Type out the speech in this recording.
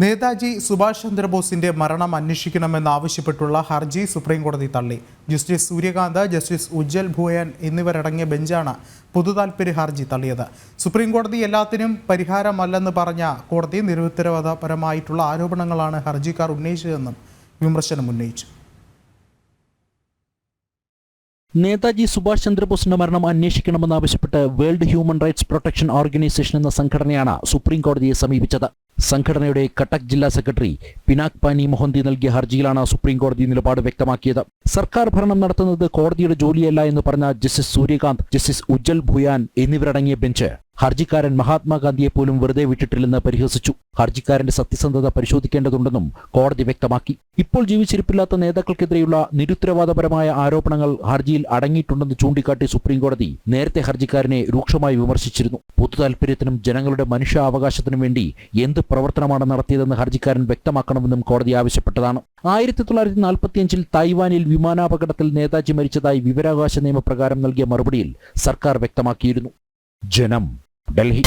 നേതാജി സുഭാഷ് ചന്ദ്രബോസിന്റെ മരണം അന്വേഷിക്കണമെന്നാവശ്യപ്പെട്ടുള്ള ഹർജി സുപ്രീംകോടതി തള്ളി. ജസ്റ്റിസ് സൂര്യകാന്ത്, ജസ്റ്റിസ് ഉജ്ജൽ ഭൂയൻ എന്നിവരടങ്ങിയ ബെഞ്ചാണ് പൊതുതാൽപര്യ ഹർജി തള്ളിയത്. സുപ്രീംകോടതി എല്ലാത്തിനും പരിഹാരമല്ലെന്ന് പറഞ്ഞ കോടതി നിരുത്തരവാദപരമായിട്ടുള്ള ആരോപണങ്ങളാണ് ഹർജിക്കാർ ഉന്നയിച്ചതെന്നും വിമർശനം ഉന്നയിച്ചു. നേതാജി സുഭാഷ് ചന്ദ്രബോസിന്റെ മരണം അന്വേഷിക്കണമെന്നാവശ്യപ്പെട്ട് world human rights protection organisation എന്ന സംഘടനയാണ് സുപ്രീംകോടതിയെ സമീപിച്ചത്. സംഘടനയുടെ കട്ടക് ജില്ലാ സെക്രട്ടറി പിനാക് പാനി മൊഹന്തി നൽകിയ ഹർജിയിലാണ് സുപ്രീംകോടതി നിലപാട് വ്യക്തമാക്കിയത്. സർക്കാർ ഭരണം നടത്തുന്നത് കോടതിയുടെ ജോലിയല്ല എന്ന് പറഞ്ഞ ജസ്റ്റിസ് സൂര്യകാന്ത്, ജസ്റ്റിസ് ഉജ്ജൽ ഭൂയാൻ എന്നിവരടങ്ങിയ ബെഞ്ച് ഹർജിക്കാരൻ മഹാത്മാഗാന്ധിയെ പോലും വെറുതെ വിട്ടിട്ടില്ലെന്ന് പരിഹസിച്ചു. ഹർജിക്കാരന്റെ സത്യസന്ധത പരിശോധിക്കേണ്ടതുണ്ടെന്നും കോടതി വ്യക്തമാക്കി. ഇപ്പോൾ ജീവിച്ചിരിപ്പില്ലാത്ത നേതാക്കൾക്കെതിരെയുള്ള നിരുത്തരവാദപരമായ ആരോപണങ്ങൾ ഹർജിയിൽ അടങ്ങിയിട്ടുണ്ടെന്ന് ചൂണ്ടിക്കാട്ടി സുപ്രീംകോടതി നേരത്തെ ഹർജിക്കാരനെ രൂക്ഷമായി വിമർശിച്ചിരുന്നു. പൊതുതാൽപര്യത്തിനും ജനങ്ങളുടെ മനുഷ്യാവകാശത്തിനും വേണ്ടി എന്ത് പ്രവർത്തനമാണ് നടത്തിയതെന്ന് ഹർജിക്കാരൻ വ്യക്തമാക്കണമെന്നും കോടതി ആവശ്യപ്പെട്ടതാണ്. 1945 തായ്വാനിൽ വിമാനാപകടത്തിൽ നേതാജി മരിച്ചതായി വിവരാവകാശ നിയമപ്രകാരം നൽകിയ മറുപടിയിൽ സർക്കാർ വ്യക്തമാക്കിയിരുന്നു. ജനം, ഡൽഹി.